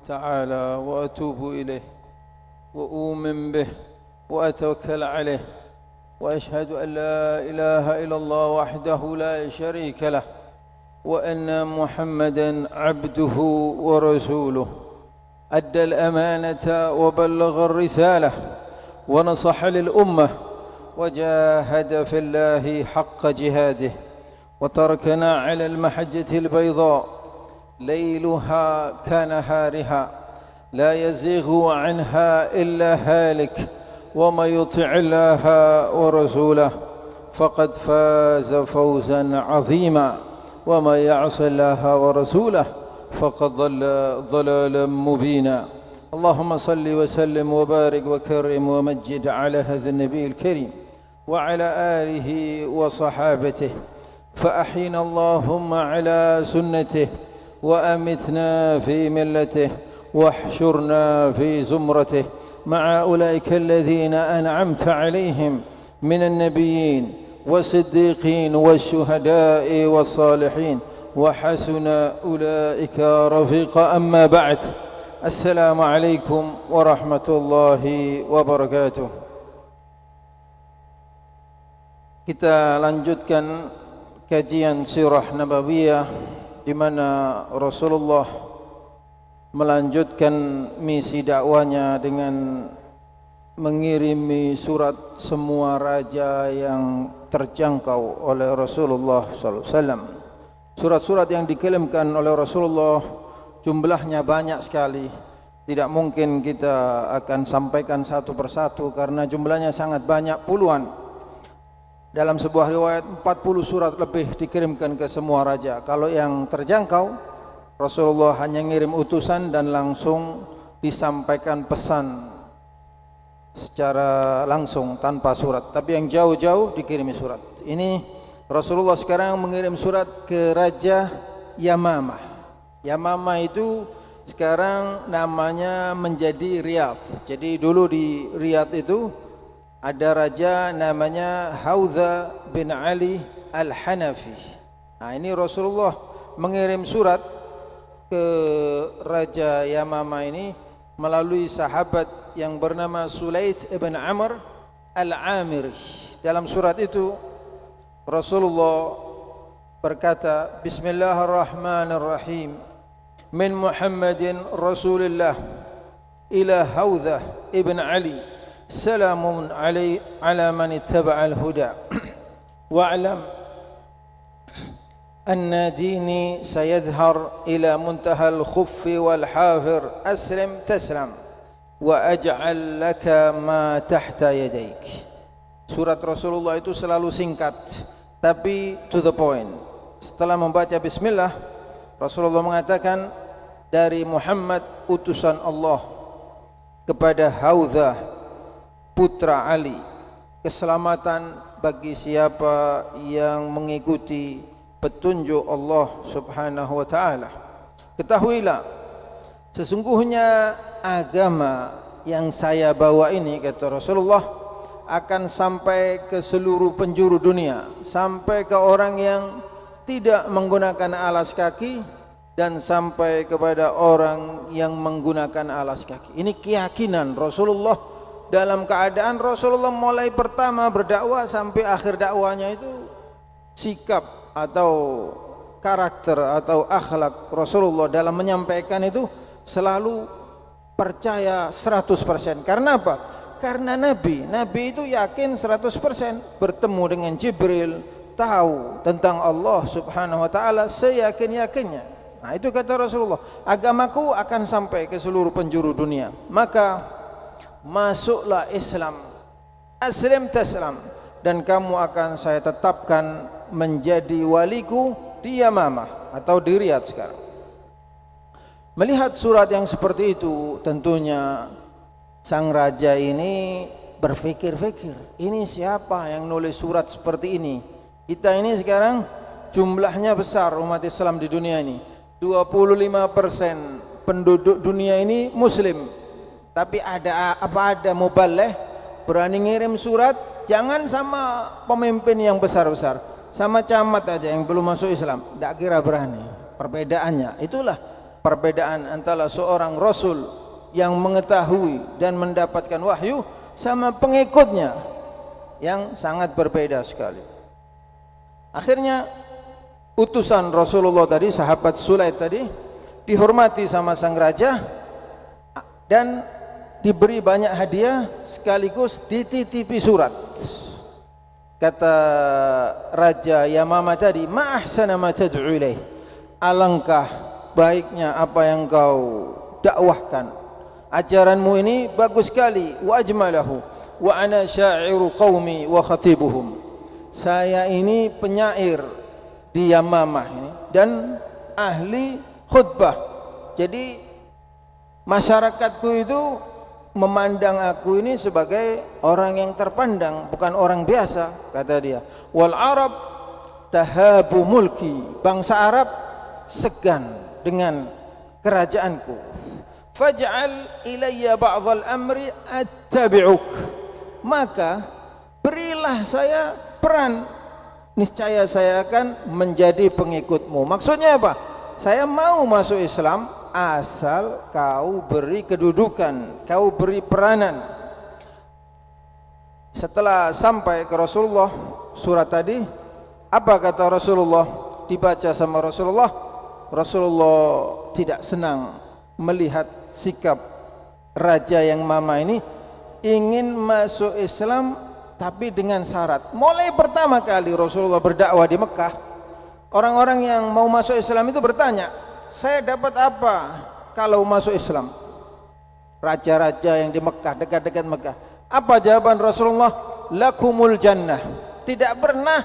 تعالى وأتوب إليه وأؤمن به وأتوكل عليه وأشهد أن لا إله إلا الله وحده لا شريك له وأن محمدًا عبده ورسوله أدى الأمانة وبلغ الرسالة ونصح للأمة وجاهد في الله حق جهاده وتركنا على المحجة البيضاء ليلها كنهارها لا يزيغ عنها إلا هالك ومن يطع الله ورسوله فقد فاز فوزا عظيما ومن يعص الله ورسوله فقد ضل ضلالا مبينا. اللهم صل وسلم وبارك وكرم ومجد على هذا النبي الكريم وعلى آله وصحابته فأحينا اللهم على سنته وأمتنا في ملته واحشرنا في زمرته مع أولئك الذين أنعمت عليهم من النبيين والصديقين والشهداء والصالحين وحسن أولئك رفيقا. أما بعد، السلام عليكم ورحمة الله wabarakatuh. Kita lanjutkan kajian sirah nabawiyah di mana Rasulullah melanjutkan misi dakwanya dengan mengirimi surat semua raja yang terjangkau oleh Rasulullah SAW. Surat-surat yang dikirimkan oleh Rasulullah jumlahnya banyak sekali. Tidak mungkin kita akan sampaikan satu persatu karena jumlahnya sangat banyak, puluhan. Dalam sebuah riwayat 40 surat lebih dikirimkan ke semua raja. Kalau yang terjangkau, Rasulullah hanya ngirim utusan dan langsung disampaikan pesan secara langsung tanpa surat. Tapi yang jauh-jauh dikirimi surat. Ini Rasulullah sekarang mengirim surat ke Raja Yamamah. Yamamah itu sekarang namanya menjadi Riyadh. Jadi dulu di Riyadh itu ada raja namanya Hawza bin Ali Al-Hanafi. Nah, ini Rasulullah mengirim surat ke Raja Yamamah ini melalui sahabat yang bernama Sulaid ibn Amr Al-Amiri. Dalam surat itu Rasulullah berkata, Bismillahirrahmanirrahim, min Muhammadin Rasulillah ila Hawza ibn Ali, salamun ala man ittaba'al huda wa'lam anna dini sayadhhar ila muntahal khuffi wal hafir aslim taslam wa aj'al laka ma tahta yadayk. Surat Rasulullah itu selalu singkat tapi to the point. Setelah membaca bismillah, Rasulullah mengatakan, dari Muhammad utusan Allah kepada Hawza putra Ali, keselamatan bagi siapa yang mengikuti petunjuk Allah Subhanahu wa taala. Ketahuilah, sesungguhnya agama yang saya bawa ini, kata Rasulullah, akan sampai ke seluruh penjuru dunia, sampai ke orang yang tidak menggunakan alas kaki dan sampai kepada orang yang menggunakan alas kaki. Ini keyakinan Rasulullah. Dalam keadaan Rasulullah mulai pertama berdakwah sampai akhir dakwanya itu sikap atau karakter atau akhlak Rasulullah dalam menyampaikan itu selalu percaya 100%. Karena apa? Karena Nabi itu yakin 100%, bertemu dengan Jibril, tahu tentang Allah Subhanahu wa taala seyakin-yakinnya. Nah, itu kata Rasulullah, agamaku akan sampai ke seluruh penjuru dunia. Maka masuklah Islam, aslim taslam, dan kamu akan saya tetapkan menjadi waliku di Yamamah atau di Riyadh sekarang. Melihat surat yang seperti itu, tentunya sang raja ini berpikir-pikir, ini siapa yang nulis surat seperti ini? Kita ini sekarang jumlahnya besar, umat Islam di dunia ini 25% penduduk dunia ini muslim. Tapi ada muballigh berani ngirim surat, jangan sama pemimpin yang besar-besar, sama camat aja yang belum masuk Islam, tak kira berani. Perbedaannya itulah perbedaan antara seorang rasul yang mengetahui dan mendapatkan wahyu sama pengikutnya yang sangat berbeda sekali. Akhirnya utusan Rasulullah tadi, sahabat Sulaid tadi, dihormati sama sang raja dan diberi banyak hadiah sekaligus dititipi surat. Kata Raja Yamama tadi, ma ahsana ma tad'u ilaih, alangkah baiknya apa yang kau dakwahkan, ajaranmu ini bagus sekali. Wa ajmalahu wa ana sya'iru qaumi wa khatibuhum, saya ini penyair di Yamamah ini dan ahli khutbah. Jadi masyarakatku itu memandang aku ini sebagai orang yang terpandang, bukan orang biasa, kata dia. Wal Arab tahabu mulki, bangsa Arab segan dengan kerajaanku. Faj'al ilayya ba'dhal amri attabi'uk, maka berilah saya peran, niscaya saya akan menjadi pengikutmu. Maksudnya apa? Saya mau masuk Islam asal kau beri kedudukan, kau beri peranan. Setelah sampai ke Rasulullah surat tadi, apa kata Rasulullah? Dibaca sama Rasulullah. Rasulullah tidak senang melihat sikap Raja yang Mama ini ingin masuk Islam tapi dengan syarat. Mulai pertama kali Rasulullah berdakwah di Mekah, orang-orang yang mau masuk Islam itu bertanya, saya dapat apa kalau masuk Islam? Raja-raja yang di Mekah, dekat-dekat Mekah. Apa jawaban Rasulullah? Lakumul jannah. Tidak pernah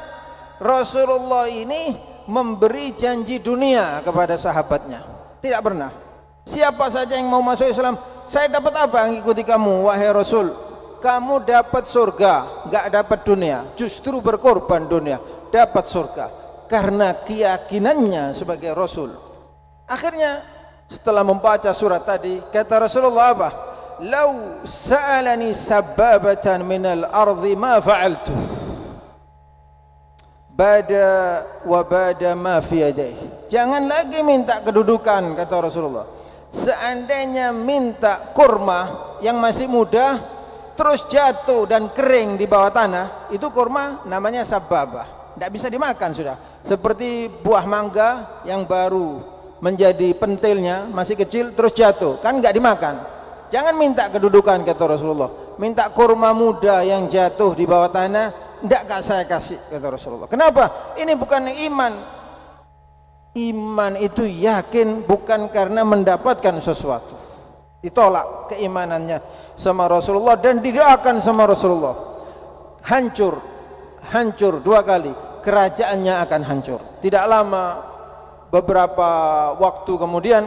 Rasulullah ini memberi janji dunia kepada sahabatnya. Tidak pernah. Siapa saja yang mau masuk Islam, saya dapat apa mengikuti kamu wahai Rasul? Kamu dapat surga, enggak dapat dunia. Justru berkorban dunia, dapat surga karena keyakinannya sebagai Rasul. Akhirnya setelah membaca surat tadi, kata Rasulullah apa? Lau sa'alani sababatan minal ardi ma fa'altu bada wa bada ma fi yadayhi. Jangan lagi minta kedudukan, kata Rasulullah. Seandainya minta kurma yang masih muda terus jatuh dan kering di bawah tanah, itu kurma namanya sababah, tidak bisa dimakan sudah. Seperti buah mangga yang baru menjadi pentilnya masih kecil terus jatuh, kan nggak dimakan. Jangan minta kedudukan, kata Rasulullah. Minta kurma muda yang jatuh di bawah tanah, enggak saya kasih, kata Rasulullah. Kenapa? Ini bukan iman. Iman itu yakin bukan karena mendapatkan sesuatu. Ditolak keimanannya sama Rasulullah dan didoakan sama Rasulullah. Hancur, hancur dua kali. Kerajaannya akan hancur. Tidak lama, beberapa waktu kemudian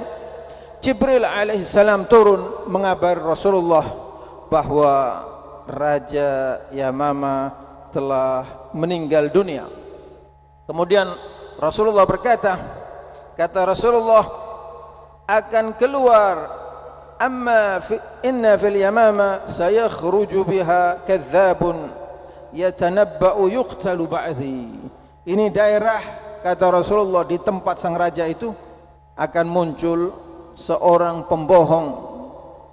Jibril alaihissalam turun mengabari Rasulullah bahwa Raja Yamama telah meninggal dunia. Kemudian Rasulullah berkata, kata Rasulullah, akan keluar, amma inna fil Yamama sayakhruju biha kadzabun yatanabba'u yuqtalu ba'dhi. Ini daerah, kata Rasulullah, di tempat sang raja itu akan muncul seorang pembohong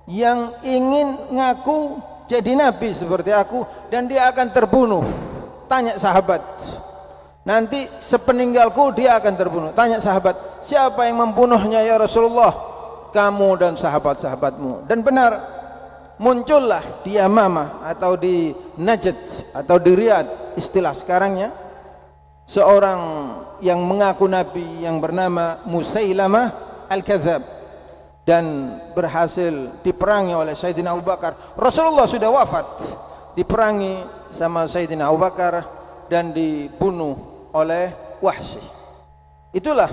yang ingin ngaku jadi nabi seperti aku dan dia akan terbunuh. Tanya sahabat, nanti sepeninggalku dia akan terbunuh. Tanya sahabat, siapa yang membunuhnya ya Rasulullah? Kamu dan sahabat-sahabatmu. Dan benar, muncullah di Yamamah atau di Najd atau di Riyadh istilah sekarangnya, seorang yang mengaku nabi yang bernama Musailamah Al-Kadzab dan berhasil diperangi oleh Sayyidina Abu Bakar. Rasulullah sudah wafat, diperangi sama Sayyidina Abu Bakar dan dibunuh oleh Wahsy. Itulah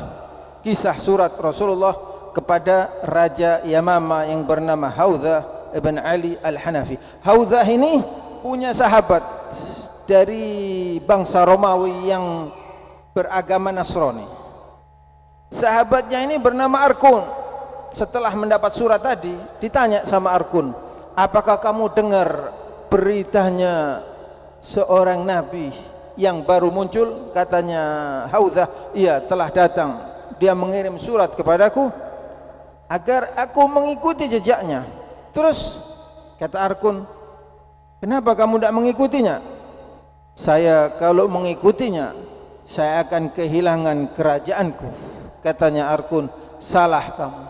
kisah surat Rasulullah kepada Raja Yamama yang bernama Haudzah ibn Ali Al-Hanafi. Haudzah ini punya sahabat dari bangsa Romawi yang beragama Nasrani. Sahabatnya ini bernama Arkun. Setelah mendapat surat tadi, ditanya sama Arkun, apakah kamu dengar beritanya seorang nabi yang baru muncul? Katanya Haudzah, iya telah datang. Dia mengirim surat kepadaku agar aku mengikuti jejaknya. Terus kata Arkun, kenapa kamu tidak mengikutinya? Saya kalau mengikutinya, saya akan kehilangan kerajaanku. Katanya Arkun, salah kamu.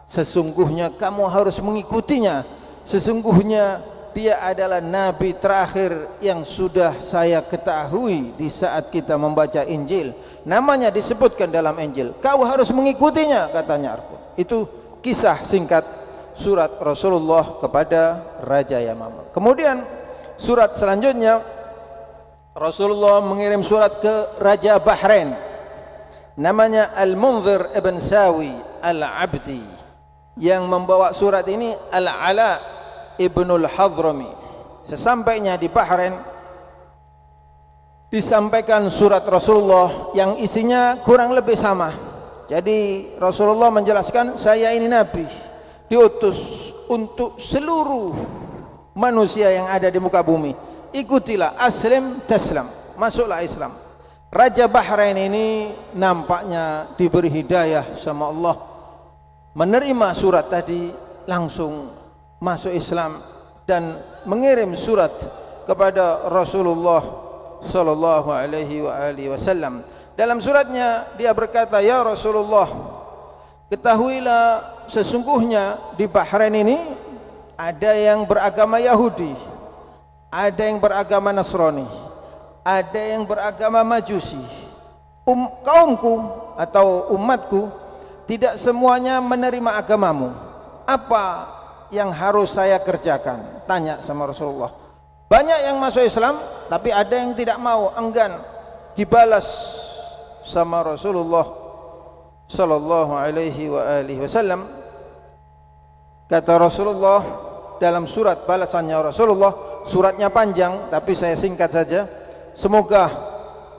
Sesungguhnya kamu harus mengikutinya. Sesungguhnya dia adalah nabi terakhir yang sudah saya ketahui di saat kita membaca Injil. Namanya disebutkan dalam Injil. Kau harus mengikutinya, katanya Arkun. Itu kisah singkat surat Rasulullah kepada Raja Yamamah. Kemudian surat selanjutnya, Rasulullah mengirim surat ke Raja Bahrain, namanya Al-Munzir ibn Sawi Al-Abdi. Yang membawa surat ini Al-Ala ibnul Hadrami. Sesampainya di Bahrain, disampaikan surat Rasulullah yang isinya kurang lebih sama. Jadi Rasulullah menjelaskan, saya ini nabi, diutus untuk seluruh manusia yang ada di muka bumi. Ikutilah, aslim taslam, masuklah Islam. Raja Bahrain ini nampaknya diberi hidayah sama Allah, menerima surat tadi, langsung masuk Islam dan mengirim surat kepada Rasulullah sallallahu alaihi wasallam. Dalam suratnya dia berkata, ya Rasulullah, ketahuilah sesungguhnya di Bahrain ini ada yang beragama Yahudi, ada yang beragama Nasrani, ada yang beragama Majusi. Kaumku atau umatku tidak semuanya menerima agamamu. Apa yang harus saya kerjakan? Tanya sama Rasulullah. Banyak yang masuk Islam, tapi ada yang tidak mau, enggan. Dibalas sama Rasulullah sallallahu alaihi wasallam. Kata Rasulullah dalam surat balasannya Rasulullah, suratnya panjang tapi saya singkat saja. Semoga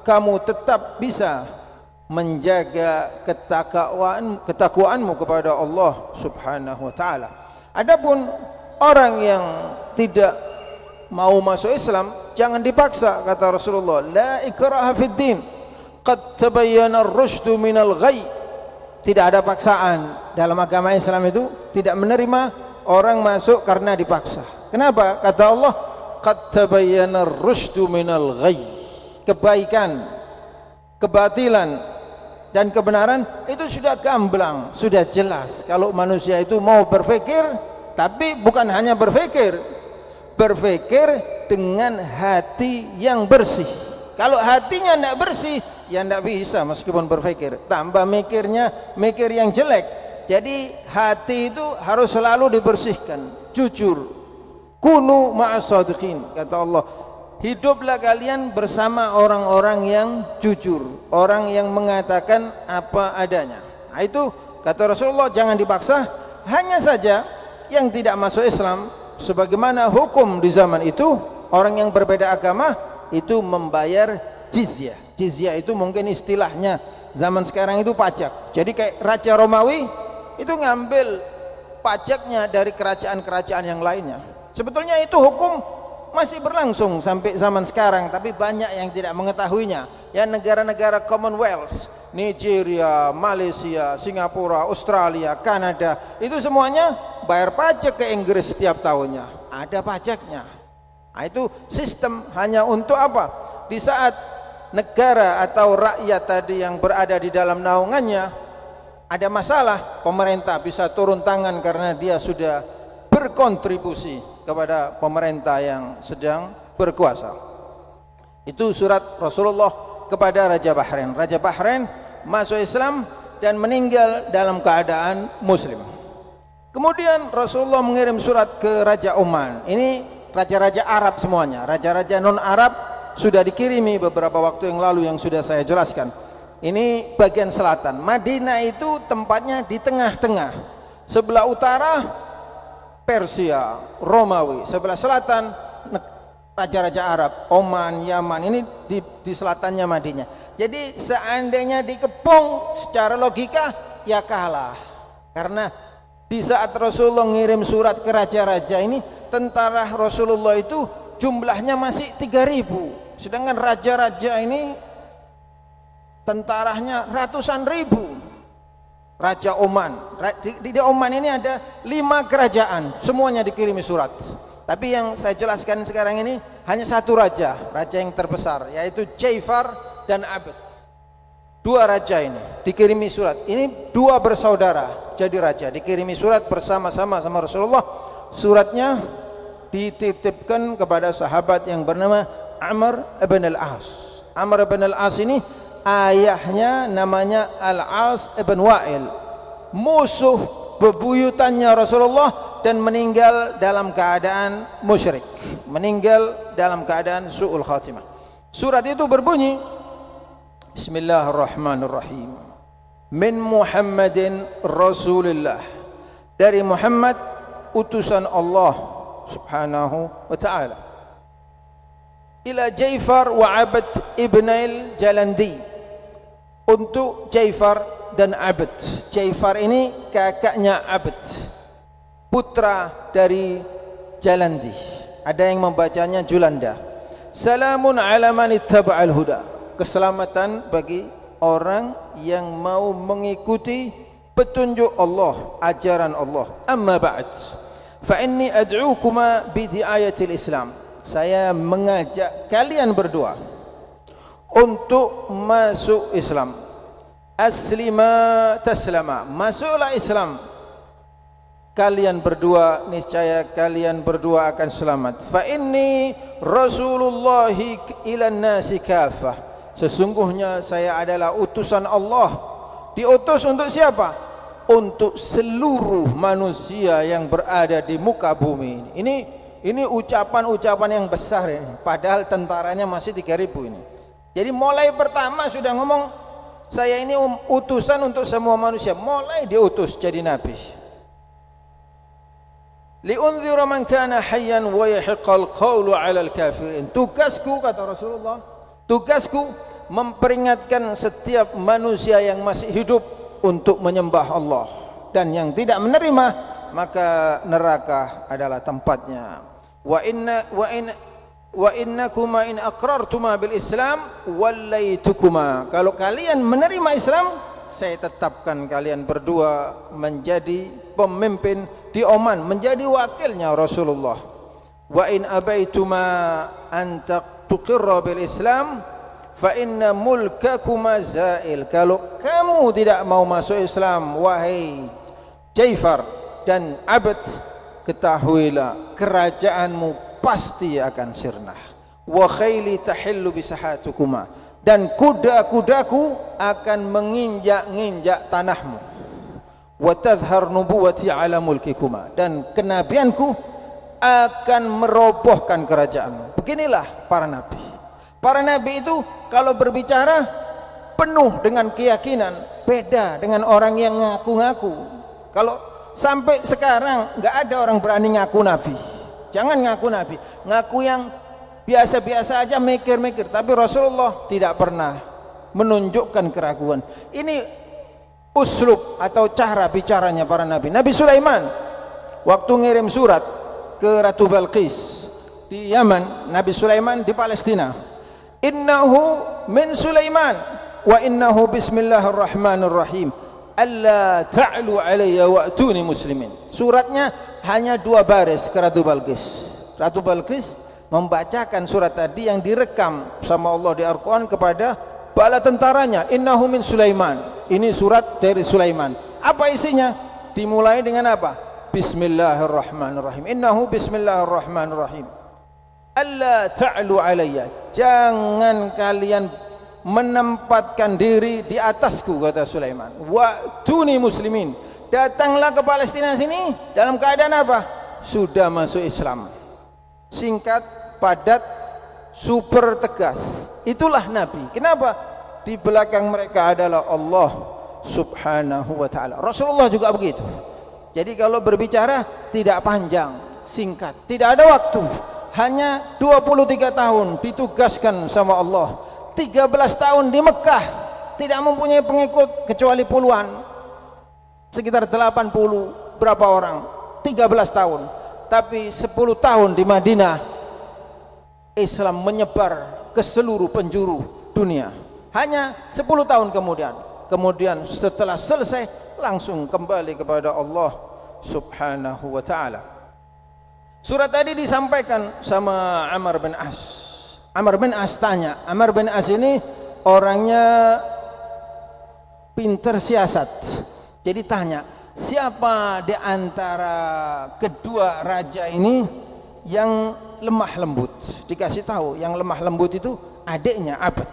kamu tetap bisa menjaga ketakwaanmu kepada Allah Subhanahu wa taala. Adapun orang yang tidak mau masuk Islam, jangan dipaksa, kata Rasulullah. La ikraha fid din, qad tabayyana ar-rusydu minal ghayy. Tidak ada paksaan dalam agama Islam, itu tidak menerima orang masuk karena dipaksa. Kenapa? Kata Allah, qad tabayyana ar-rusydu minal ghayy. Kebaikan, kebatilan dan kebenaran itu sudah gamblang, sudah jelas. Kalau manusia itu mau berpikir, tapi bukan hanya berpikir, berpikir dengan hati yang bersih. Kalau hatinya tidak bersih, ya tidak bisa meskipun berpikir. Tambah mikirnya, mikir yang jelek. Jadi hati itu harus selalu dibersihkan, jujur. Kunu ma'as shadiqin, kata Allah. Hiduplah kalian bersama orang-orang yang jujur, orang yang mengatakan apa adanya. Nah, itu kata Rasulullah, jangan dipaksa. Hanya saja yang tidak masuk Islam, sebagaimana hukum di zaman itu, orang yang berbeda agama itu membayar jizyah. Jizyah itu mungkin istilahnya zaman sekarang itu pajak. Jadi kayak Raja Romawi itu ngambil pajaknya dari kerajaan-kerajaan yang lainnya. Sebetulnya itu hukum masih berlangsung sampai zaman sekarang, tapi banyak yang tidak mengetahuinya. Ya, negara-negara Commonwealth, Nigeria, Malaysia, Singapura, Australia, Kanada, itu semuanya bayar pajak ke Inggris setiap tahunnya. Ada pajaknya. Nah, itu sistem hanya untuk apa? Di saat negara atau rakyat tadi yang berada di dalam naungannya ada masalah, pemerintah bisa turun tangan karena dia sudah berkontribusi kepada pemerintah yang sedang berkuasa. Itu surat Rasulullah kepada Raja Bahrain. Raja Bahrain masuk Islam dan meninggal dalam keadaan muslim. Kemudian Rasulullah mengirim surat ke Raja Oman. Ini raja-raja Arab semuanya. Raja-raja non-Arab sudah dikirimi beberapa waktu yang lalu yang sudah saya jelaskan. Ini bagian selatan. Madinah itu tempatnya di tengah-tengah. Sebelah utara Persia, Romawi, sebelah selatan raja-raja Arab, Oman, Yaman, ini di selatannya Madinah. Jadi seandainya dikepung secara logika ya kalah. Karena di saat Rasulullah ngirim surat ke raja-raja ini, tentara Rasulullah itu jumlahnya masih 3.000, sedangkan raja-raja ini tentaranya ratusan ribu. Raja Oman. Di Oman ini ada 5 kerajaan, semuanya dikirimi surat. Tapi yang saya jelaskan sekarang ini hanya satu raja yang terbesar, yaitu Jaifar dan Abd. 2 raja ini dikirimi surat. Ini 2 bersaudara jadi raja, dikirimi surat bersama-sama sama Rasulullah. Suratnya dititipkan kepada sahabat yang bernama Amr ibn al-As. Amr ibn al-As ini ayahnya namanya Al-As ibn Wa'il, musuh bebuyutannya Rasulullah, dan meninggal dalam keadaan musyrik, meninggal dalam keadaan su'ul khatimah. Surat itu berbunyi, Bismillahirrahmanirrahim, min Muhammadin Rasulillah, dari Muhammad utusan Allah subhanahu wa ta'ala, ila Jaifar wa Abd ibn al-Jalandi, untuk Jaifar dan Abd. Jaifar ini kakaknya Abd, putra dari Jalandi. Ada yang membacanya Julanda. Salamun ala man ittaba'al huda, keselamatan bagi orang yang mau mengikuti petunjuk Allah, ajaran Allah. Amma ba'd, fa inni ad'ukuma bi di'ayatil Islam, saya mengajak kalian berdua untuk masuk Islam. Aslima taslama, masuklah Islam, kalian berdua niscaya kalian berdua akan selamat. Fa inni rasulullahi ilan nasi kafah, sesungguhnya saya adalah utusan Allah. Diutus untuk siapa? Untuk seluruh manusia yang berada di muka bumi ini. Ini ucapan-ucapan yang besar ini, padahal tentaranya masih 3.000 ini. Jadi mulai pertama sudah ngomong, saya ini utusan untuk semua manusia. Mulai diutus jadi nabi. Li'unzira man kana hayyan wa yahiqqal qawlu 'alal kafirin. Tugasku, kata Rasulullah, tugasku memperingatkan setiap manusia yang masih hidup untuk menyembah Allah, dan yang tidak menerima maka neraka adalah tempatnya. Wa innakuma in aqrartuma bil Islam wallaytukuma, kalau kalian menerima Islam, saya tetapkan kalian berdua menjadi pemimpin di Oman, menjadi wakilnya Rasulullah. Wa in abaituma an tuqirra bil Islam fa inna mulkakuma zail, kalau kamu tidak mau masuk Islam, wahai Jaifar dan Abd, ketahuilah kerajaanmu pasti akan sirna. Wa khayli tahillu bisahatukuma, dan kuda-kudaku akan menginjak-injak tanahmu. Wa tadhhar nubuwati ala mulkikuma, dan kenabianku akan merobohkan kerajaanmu. Beginilah para nabi. Para nabi itu kalau berbicara penuh dengan keyakinan, beda dengan orang yang ngaku-ngaku. Kalau sampai sekarang nggak ada orang berani ngaku nabi. Jangan ngaku nabi, ngaku yang biasa-biasa aja, mikir-mikir. Tapi Rasulullah tidak pernah menunjukkan keraguan. Ini uslub atau cara bicaranya para nabi. Nabi Sulaiman waktu ngirim surat ke Ratu Balqis di Yaman, Nabi Sulaiman di Palestina, innahu min Sulaiman wa innahu bismillahirrahmanirrahim alla ta'lu alayya wa'tuni muslimin. Suratnya hanya 2 baris ke Ratu Balqis. Ratu Balqis membacakan surat tadi yang direkam sama Allah di Al-Quran kepada bala tentaranya. Innahu min Sulaiman, ini surat dari Sulaiman. Apa isinya? Dimulai dengan apa? Bismillahirrahmanirrahim. Innahu bismillahirrahmanirrahim alla ta'lu alayya, jangan kalian menempatkan diri di atasku, kata Sulaiman. Wa'tuni muslimin, datanglah ke Palestina sini dalam keadaan apa? Sudah masuk Islam. Singkat, padat, super tegas. Itulah Nabi. Kenapa? Di belakang mereka adalah Allah subhanahu wa ta'ala. Rasulullah juga begitu. Jadi kalau berbicara tidak panjang, singkat, tidak ada waktu. Hanya 23 tahun ditugaskan sama Allah. 13 tahun di Mekah, tidak mempunyai pengikut kecuali puluhan, sekitar 80 berapa orang, 13 tahun. Tapi 10 tahun di Madinah, Islam menyebar ke seluruh penjuru dunia. Hanya 10 tahun kemudian setelah selesai langsung kembali kepada Allah Subhanahu wa ta'ala. Surat tadi disampaikan sama Amr bin As. Amr bin As tanya, Amr bin As ini orangnya pintar siasat. Jadi tanya, siapa di antara kedua raja ini yang lemah lembut? Dikasih tahu, yang lemah lembut itu adiknya Abd.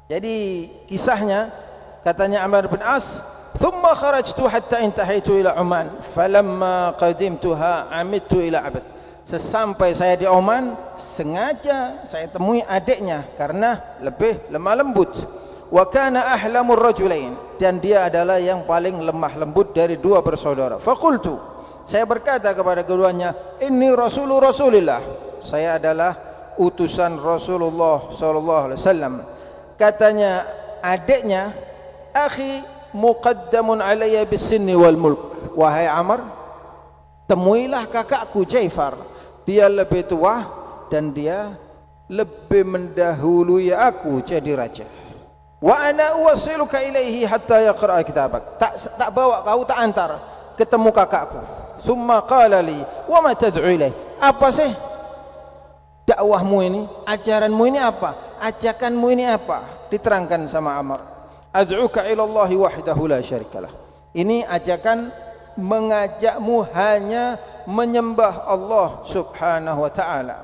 Jadi kisahnya, katanya Amr bin As, "Thumma kharajtu hatta intahaitu ila Oman, falamma qadimtuha amittu ila Abd." Sesampai saya di Oman, sengaja saya temui adiknya karena lebih lemah lembut. Wa kana ahlamur rajulain, dan dia adalah yang paling lemah lembut dari dua bersaudara. Faqultu, saya berkata kepada keduanya, "Inni Rasulullah." Saya adalah utusan Rasulullah sallallahu alaihi wasallam. Katanya adiknya, "Akhi muqaddamun alayya bis-sinni wal mulk." Wahai Amr, temuilah kakakku Jaifar. Dia lebih tua dan dia lebih mendahului aku jadi raja. Wa ana uwasiluka ilaihi hatta yaqra kitabak. Tak bawa kau, tak antar ketemu kakakku. Thumma qala li, "Wa ma tad'u ilaihi?" Apa sih dakwahmu ini? Ajaranmu ini apa? Ajakanmu ini apa? Diterangkan sama Amr. "Ad'uka ila Allah wahdahu la syarikalah." Ini ajakan mengajakmu hanya menyembah Allah Subhanahu wa ta'ala,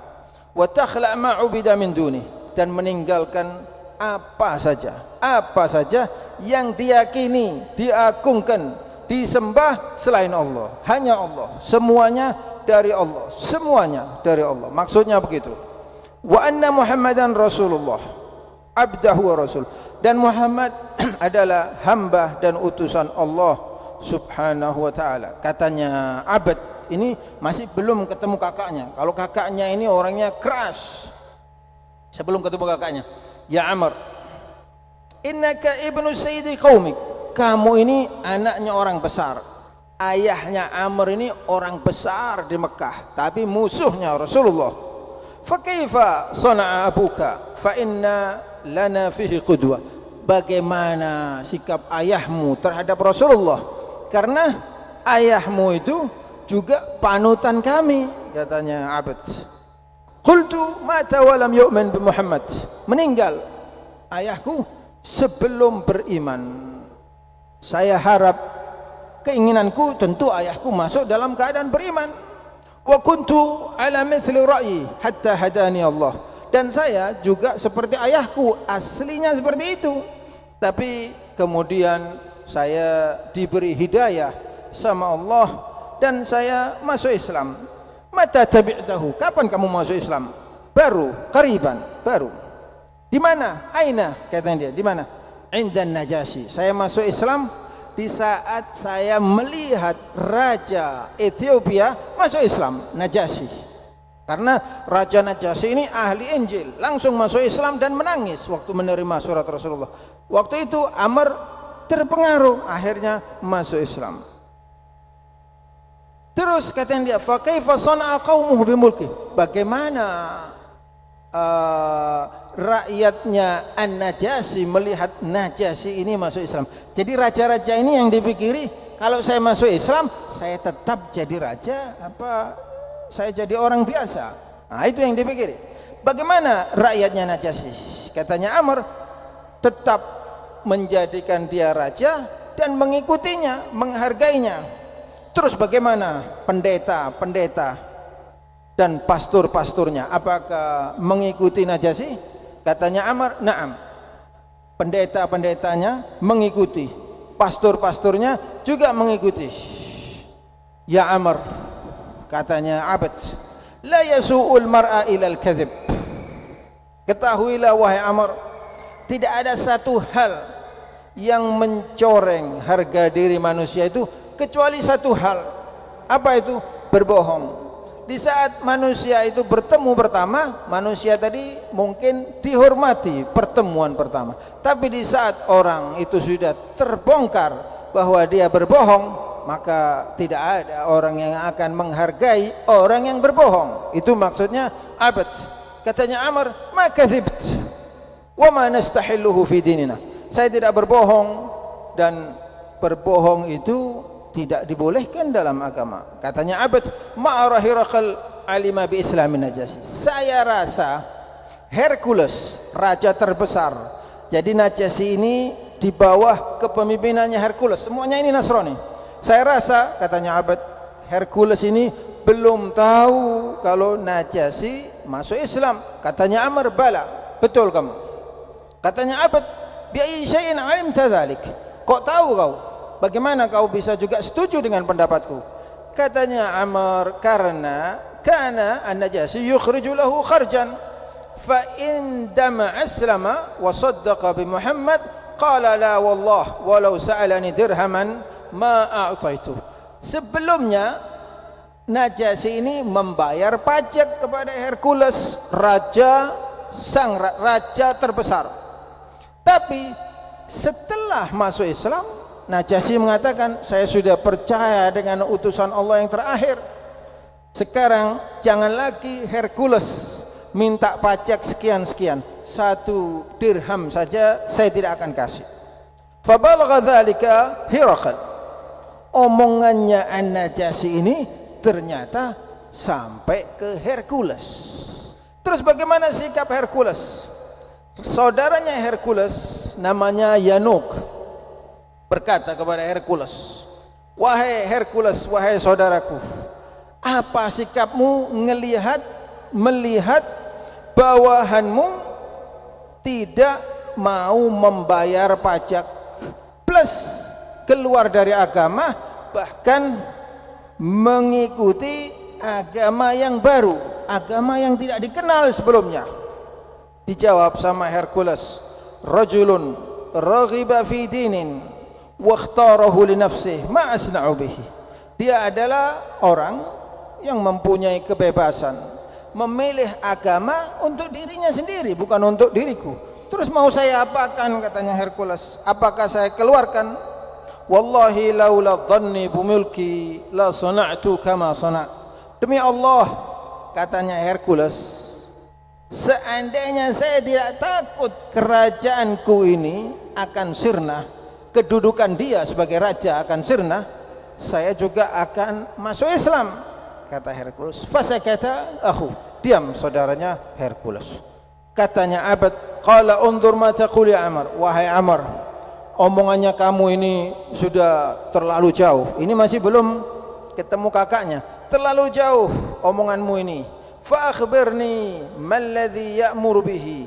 wa takhla' ma 'ubida min dunih, dan meninggalkan apa saja yang diyakini, diagungkan, disembah selain Allah. Hanya Allah, semuanya dari Allah, semuanya dari Allah. Maksudnya begitu. Wa anna Muhammadan Rasulullah, abdahu wa rasul, dan Muhammad adalah hamba dan utusan Allah Subhanahu wa ta'ala. Katanya Abd ini masih belum ketemu kakaknya. Kalau kakaknya ini orangnya keras, sebelum ketemu kakaknya, "Ya Amr, innaka ibnu sayyidi qaumik." Kamu ini anaknya orang besar. Ayahnya Amr ini orang besar di Mekah, tapi musuhnya Rasulullah. "Fa kaifa sana'a abuka? Fa inna lana fihi qudwa." Bagaimana sikap ayahmu terhadap Rasulullah? Karena ayahmu itu juga panutan kami, katanya Abd. Qultu mata wa lam yu'min bi Muhammad. Meninggal ayahku sebelum beriman. Saya harap, keinginanku tentu ayahku masuk dalam keadaan beriman. Wa kuntu ala mithli ra'yi hatta hadani Allah. Dan saya juga seperti ayahku, aslinya seperti itu. Tapi kemudian saya diberi hidayah sama Allah dan saya masuk Islam. Mata tabi'tahu, kapan kamu masuk Islam? Baru, qariban, baru. Di mana? Aina, katanya dia. Di mana? Indan Najasyi. Saya masuk Islam di saat saya melihat raja Ethiopia masuk Islam, Najasyi. Karena raja Najasyi ini ahli Injil, langsung masuk Islam dan menangis waktu menerima surat Rasulullah. Waktu itu Amr terpengaruh, akhirnya masuk Islam. Terus katanya dia, fa kaifa sana'a qaumuhu bimulki? Bagaimana rakyatnya An-Najasyi melihat Najasyi ini masuk Islam? Jadi raja-raja ini yang dipikiri, kalau saya masuk Islam, saya tetap jadi raja apa saya jadi orang biasa? Nah, itu yang dipikiri. Bagaimana rakyatnya Najasyi? Katanya Amr, tetap menjadikan dia raja dan mengikutinya, menghargainya. Terus bagaimana pendeta-pendeta dan pastor-pastornya? Apakah mengikuti Najasyi? Katanya Amr, na'am. Pendeta-pendetanya mengikuti, pastor-pastornya juga mengikuti. Ya Amr, katanya Abd, la yasu'ul mar'a ilal kadhib. Ketahuilah wahai Amr, tidak ada satu hal yang mencoreng harga diri manusia itu kecuali satu hal. Apa itu? Berbohong. Di saat manusia itu bertemu pertama, manusia tadi mungkin dihormati pertemuan pertama. Tapi di saat orang itu sudah terbongkar bahwa dia berbohong, maka tidak ada orang yang akan menghargai orang yang berbohong. Itu maksudnya Abd. Katanya Amr, ma kadhibt wa ma nastahilluhu fi dinina. Saya tidak berbohong dan berbohong itu tidak dibolehkan dalam agama. Katanya Abad, ma'ara Hirakal alima bi islamin Najasyi. Saya rasa Hercules, raja terbesar. Jadi Najasyi ini di bawah kepemimpinannya Hercules. Semuanya ini Nasrani. Saya rasa, katanya Abad, Hercules ini belum tahu kalau Najasyi masuk Islam. Katanya Amr, bala, betul kamu. Katanya Abad, bi ayyi syai'in 'alimta dzalik? Kok tahu kau? Bagaimana kau bisa juga setuju dengan pendapatku? Katanya Amr, karena kana an-Najasyi yukhriju lahu kharjan fa in dama aslama wa saddaqa bi Muhammad qala la wallah walau sa'alani dirhaman ma a'taitu. Sebelumnya Najasyi ini membayar pajak kepada Hercules, sang raja terbesar. Tapi setelah masuk Islam, Najasyi mengatakan, saya sudah percaya dengan utusan Allah yang terakhir. Sekarang jangan lagi Hercules minta pajak sekian-sekian, 1 dirham saja saya tidak akan kasih. Fabalagha dzalika Hirakal. Omongannya An-Najasyi ini ternyata sampai ke Hercules. Terus bagaimana sikap Hercules? Saudaranya Hercules namanya Yanuk berkata kepada Hercules, wahai Hercules, wahai saudaraku, apa sikapmu melihat bawahanmu tidak mau membayar pajak plus keluar dari agama, bahkan mengikuti agama yang baru, agama yang tidak dikenal sebelumnya. Dijawab sama Hercules, rajulun raghiba fi dinin wa ikhtarahu li nafsihi ma asna'u bihi. Dia adalah orang yang mempunyai kebebasan memilih agama untuk dirinya sendiri, bukan untuk diriku. Terus mau saya apakan, katanya Hercules? Apakah saya keluarkan? Wallahi laula dhanni bumilki la sana'tu kama sana'. Demi Allah, katanya Hercules, seandainya saya tidak takut kerajaanku ini akan sirna, kedudukan dia sebagai raja akan sirna, saya juga akan masuk Islam, kata Hercules. Fasakata akhu, diam saudaranya Hercules. Katanya Abad, qala undur ma taqul ya Amr, wahai Amr, omongannya kamu ini sudah terlalu jauh. Ini masih belum ketemu kakaknya. Terlalu jauh omonganmu ini. Fa akhbirni malladhi ya'muru bihi.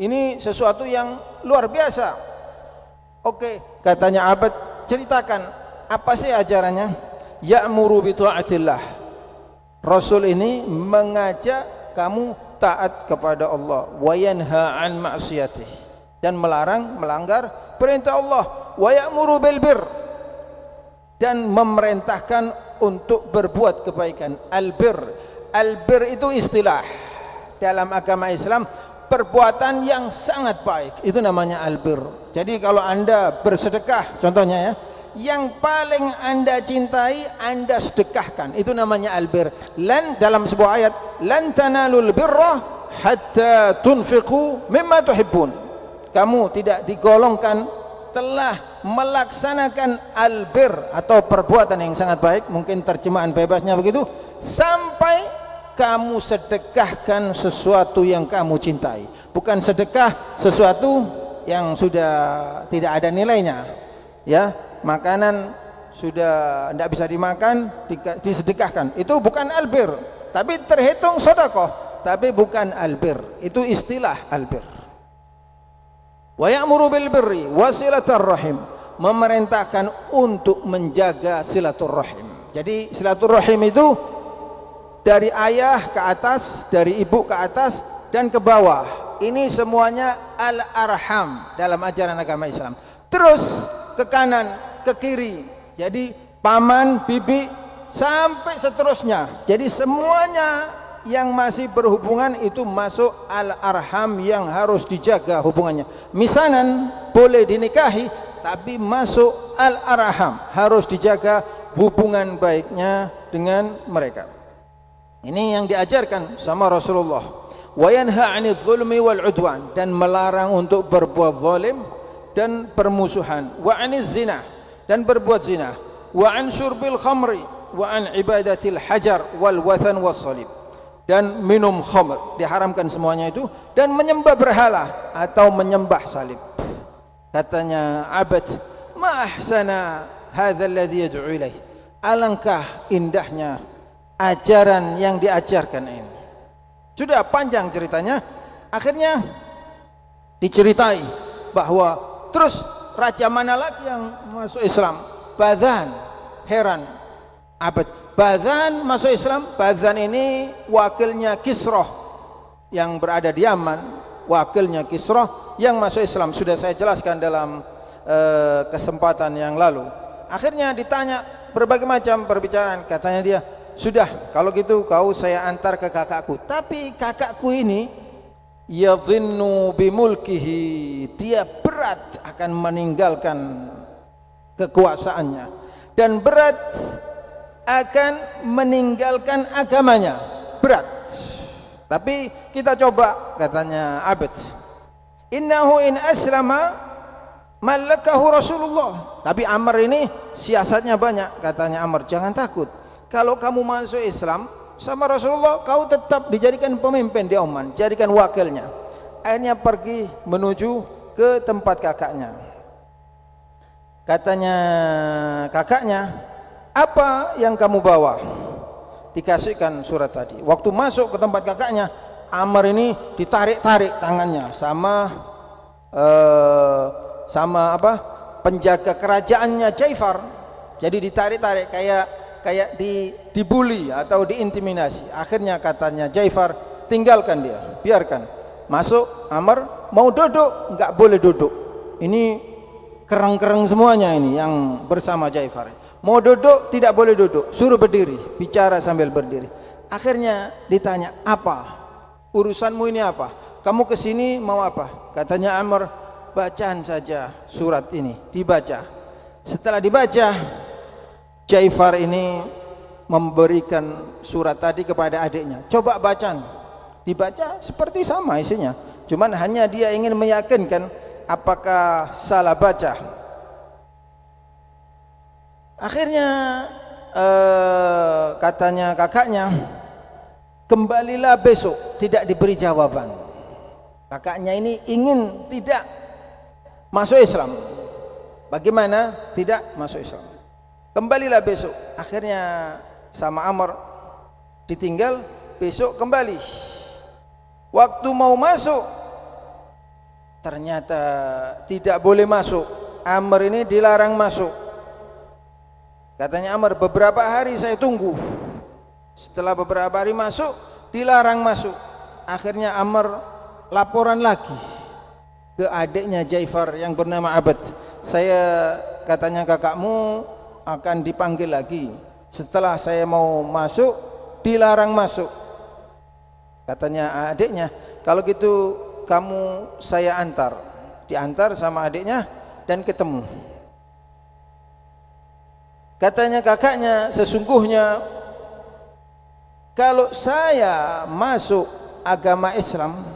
Ini sesuatu yang luar biasa. Oke, katanya Abad, ceritakan apa sih ajarannya? Ya'muru bi ta'atillah. Rasul ini mengajak kamu taat kepada Allah, wa yanha an ma'siyatih, dan melarang melanggar perintah Allah, wa ya'muru bil bir, dan memerintahkan untuk berbuat kebaikan. Al-bir itu istilah dalam agama Islam, perbuatan yang sangat baik, itu namanya al-bir. Jadi kalau Anda bersedekah contohnya ya, yang paling Anda cintai Anda sedekahkan, itu namanya albir. Lan, dalam sebuah ayat, lan tanalul birra hatta tunfiqu mimma tuhibbun. Kamu tidak digolongkan telah melaksanakan albir atau perbuatan yang sangat baik, mungkin terjemahan bebasnya begitu, sampai kamu sedekahkan sesuatu yang kamu cintai, bukan sedekah sesuatu yang sudah tidak ada nilainya ya. Makanan sudah tidak bisa dimakan, disedekahkan, itu bukan albir, tapi terhitung sedekah, tapi bukan albir. Itu istilah albir. Wa ya'muru bil birri wa silatur rahim, memerintahkan untuk menjaga silaturrahim. Jadi silaturrahim itu dari ayah ke atas, dari ibu ke atas dan ke bawah. Ini semuanya al-arham dalam ajaran agama Islam. Terus ke kanan, ke kiri, jadi paman, bibi, sampai seterusnya. Jadi semuanya yang masih berhubungan itu masuk al-arham yang harus dijaga hubungannya. Misanan boleh dinikahi, tapi masuk al-arham, harus dijaga hubungan baiknya dengan mereka. Ini yang diajarkan sama Rasulullah. Wa yanha 'anil zulmi wal 'udwan, dan melarang untuk berbuat zalim dan permusuhan. Wa 'aniz zina, dan berbuat zina, wa an syurbil khamri wa an ibadatil hajar wal wathan was salib, dan minum khamr, diharamkan semuanya itu, dan menyembah berhala atau menyembah salib. Katanya Abad, ma ahsana hadzal ladzi yad'u ilaih, alangkah indahnya ajaran yang diajarkan ini. Sudah panjang ceritanya, akhirnya diceritai bahwa terus raja mana lagi yang masuk Islam? Badhan. Heran Abad, Badhan masuk Islam. Badhan ini wakilnya Kisrah yang berada di Yaman, wakilnya Kisrah yang masuk Islam. Sudah saya jelaskan dalam kesempatan yang lalu. Akhirnya ditanya berbagai macam perbicaraan, katanya dia, sudah, kalau gitu kau saya antar ke kakakku. Tapi kakakku ini yadhinnu bimulkihi, dia berat akan meninggalkan kekuasaannya dan berat akan meninggalkan agamanya, berat. Tapi kita coba, katanya Abad, innahu in aslama malakahu Rasulullah. Tapi Amr ini siasatnya banyak, katanya Amr, jangan takut, kalau kamu masuk Islam sama Rasulullah, kau tetap dijadikan pemimpin di Oman, jadikan wakilnya. Akhirnya pergi menuju ke tempat kakaknya. Katanya kakaknya, apa yang kamu bawa? Dikasihkan surat tadi. Waktu masuk ke tempat kakaknya, Amr ini ditarik-tarik tangannya sama penjaga kerajaannya Jaifar. Jadi ditarik-tarik kayak dibully atau diintimidasi. Akhirnya katanya Jaifar, tinggalkan dia, biarkan. Masuk Amr, mau duduk enggak boleh duduk. Ini kereng-kereng semuanya ini yang bersama Jaifar. Mau duduk tidak boleh duduk, suruh berdiri, bicara sambil berdiri. Akhirnya ditanya, apa urusanmu ini, apa kamu kesini mau apa? Katanya Amr, bacaan saja surat ini. Dibaca. Setelah dibaca, Jaifar ini memberikan surat tadi kepada adiknya, coba bacaan. Dibaca seperti sama isinya, cuman hanya dia ingin meyakinkan apakah salah baca. Akhirnya katanya kakaknya, kembalilah besok. Tidak diberi jawaban. Kakaknya ini ingin tidak masuk Islam. Bagaimana tidak masuk Islam? Kembalilah besok. Akhirnya sama Amr ditinggal, besok kembali. Waktu mau masuk, ternyata tidak boleh masuk. Amr ini dilarang masuk. Katanya Amr, beberapa hari saya tunggu. Setelah beberapa hari masuk, dilarang masuk. Akhirnya Amr laporan lagi ke adiknya Jaifar yang bernama Abad. Saya, katanya, kakakmu akan dipanggil lagi. Setelah saya mau masuk, dilarang masuk. Katanya adiknya, kalau gitu kamu saya antar. Diantar sama adiknya dan ketemu. Katanya kakaknya, sesungguhnya kalau saya masuk agama Islam,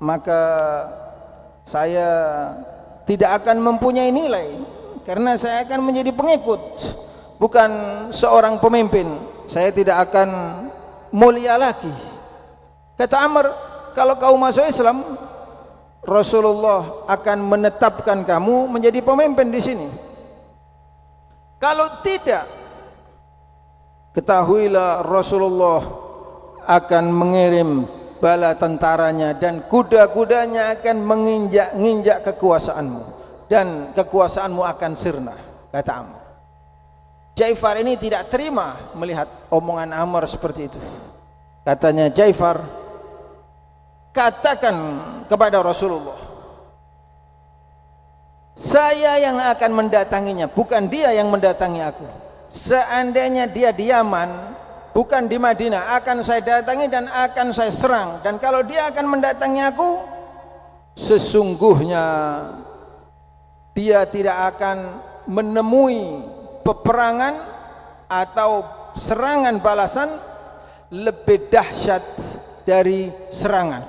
maka saya tidak akan mempunyai nilai, karena saya akan menjadi pengikut, bukan seorang pemimpin. Saya tidak akan mulia lagi. Kata Amr, kalau kau masuk Islam, Rasulullah akan menetapkan kamu menjadi pemimpin di sini. Kalau tidak, ketahuilah Rasulullah akan mengirim bala tentaranya dan kuda-kudanya akan menginjak-injak kekuasaanmu, dan kekuasaanmu akan sirna, kata Amr. Jaifar ini tidak terima melihat omongan Amr seperti itu. Katanya Jaifar, katakan kepada Rasulullah, saya yang akan mendatanginya, bukan dia yang mendatangi aku. Seandainya dia di Yaman, bukan di Madinah, akan saya datangi dan akan saya serang. Dan kalau dia akan mendatangi aku, sesungguhnya dia tidak akan menemui peperangan atau serangan balasan lebih dahsyat dari serangan.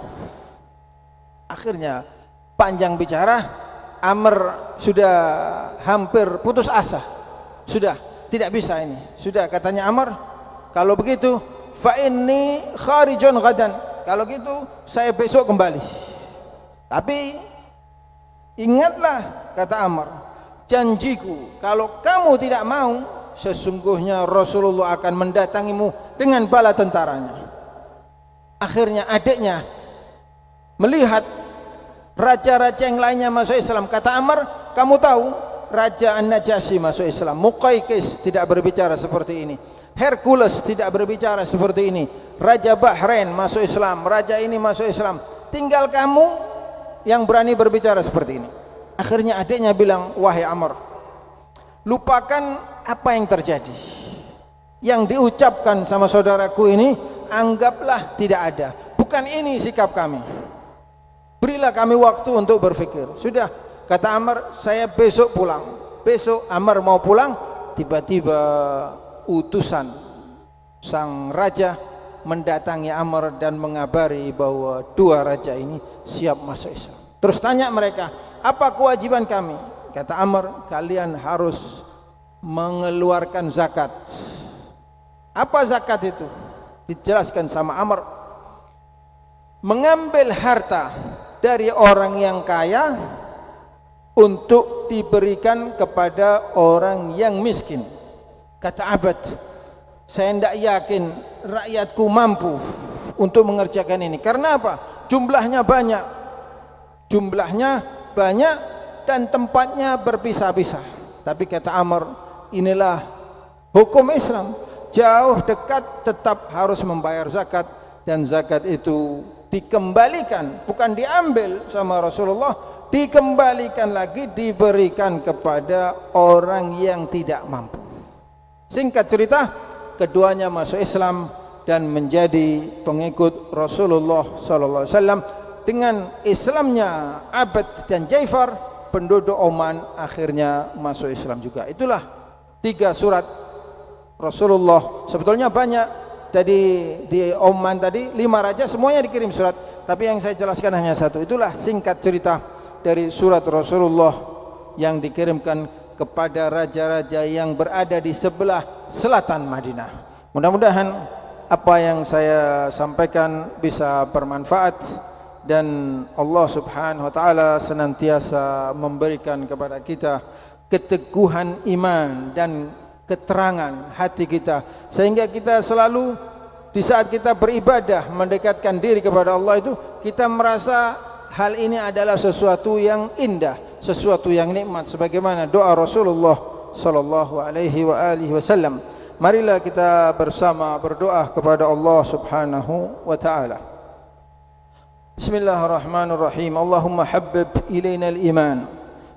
Akhirnya panjang bicara, Amr sudah hampir putus asa. Sudah, tidak bisa ini. Sudah, katanya Amr, kalau begitu fa inni kharijun ghadan. Kalau gitu saya besok kembali. Tapi ingatlah, kata Amr, janjiku, kalau kamu tidak mau, sesungguhnya Rasulullah akan mendatangimu dengan bala tentaranya. Akhirnya adiknya melihat raja-raja yang lainnya masuk Islam. Kata Amr, kamu tahu Raja An-Najasyi masuk Islam, Muqaykis tidak berbicara seperti ini, Hercules tidak berbicara seperti ini, Raja Bahrain masuk Islam, raja ini masuk Islam, tinggal kamu yang berani berbicara seperti ini. Akhirnya adiknya bilang, wahai Amr, lupakan apa yang terjadi, yang diucapkan sama saudaraku ini anggaplah tidak ada. Bukan ini sikap kami, berilah kami waktu untuk berpikir. Sudah, kata Amr, saya besok pulang. Besok Amr mau pulang, tiba-tiba utusan sang raja mendatangi Amr dan mengabari bahwa dua raja ini siap masuk Islam. Terus tanya mereka, apa kewajiban kami? Kata Amr, kalian harus mengeluarkan zakat. Apa zakat itu? Dijelaskan sama Amr, mengambil harta dari orang yang kaya untuk diberikan kepada orang yang miskin. Kata Abad, saya tidak yakin rakyatku mampu untuk mengerjakan ini. Karena apa? Jumlahnya banyak, dan tempatnya berpisah-pisah. Tapi kata Amr, inilah hukum Islam, jauh dekat tetap harus membayar zakat, dan zakat itu dikembalikan, bukan diambil sama Rasulullah, dikembalikan lagi, diberikan kepada orang yang tidak mampu. Singkat cerita, keduanya masuk Islam dan menjadi pengikut Rasulullah sallallahu alaihi wasallam. Dengan Islamnya Abad dan Jaifar, penduduk Oman akhirnya masuk Islam juga. Itulah 3 surat Rasulullah. Sebetulnya banyak, jadi di Oman tadi 5 raja semuanya dikirim surat, tapi yang saya jelaskan hanya 1. Itulah singkat cerita dari surat Rasulullah yang dikirimkan kepada raja-raja yang berada di sebelah selatan Madinah. Mudah-mudahan apa yang saya sampaikan bisa bermanfaat, dan Allah Subhanahu wa taala senantiasa memberikan kepada kita keteguhan iman dan keterangan hati kita, sehingga kita selalu di saat kita beribadah mendekatkan diri kepada Allah itu, kita merasa hal ini adalah sesuatu yang indah, sesuatu yang nikmat, sebagaimana doa Rasulullah sallallahu alaihi wasallam. Marilah kita bersama berdoa kepada Allah Subhanahu wa taala. Bismillahirrahmanirrahim. Allahumma habbib ilaina al-iman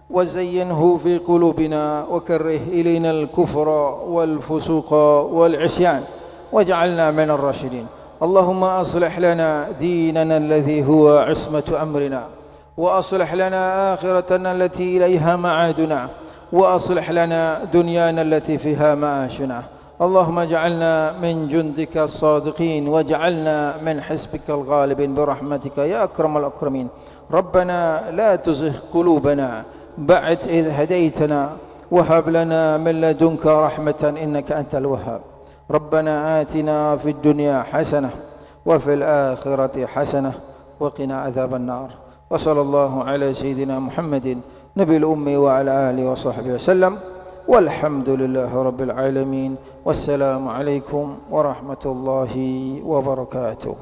wa zayyinhu fi qulubina wa karrih ilaina al-kufra wal fusuqa wal 'isyan waj'alna minal rasyidin. Allahumma aslih lana dinana alladhi huwa 'ismatu amrina wa aslih lana akhiratana allati ilayha ma'aduna wa aslih lana dunyana allati fiha ma'ashuna. اللهم اجعلنا من جندك الصادقين واجعلنا من حزبك الغالبين برحمتك يا أكرم الأكرمين. ربنا لا تزغ قلوبنا بعد إذ هديتنا وهب لنا من لدنك رحمة إنك أنت الوهاب. ربنا آتنا في الدنيا حسنة وفي الآخرة حسنة وقنا عذاب النار. وصلى الله على سيدنا محمد نبي الأمي وعلى آله وصحبه وسلم. والحمد لله رب العالمين. والسلام عليكم ورحمة الله وبركاته.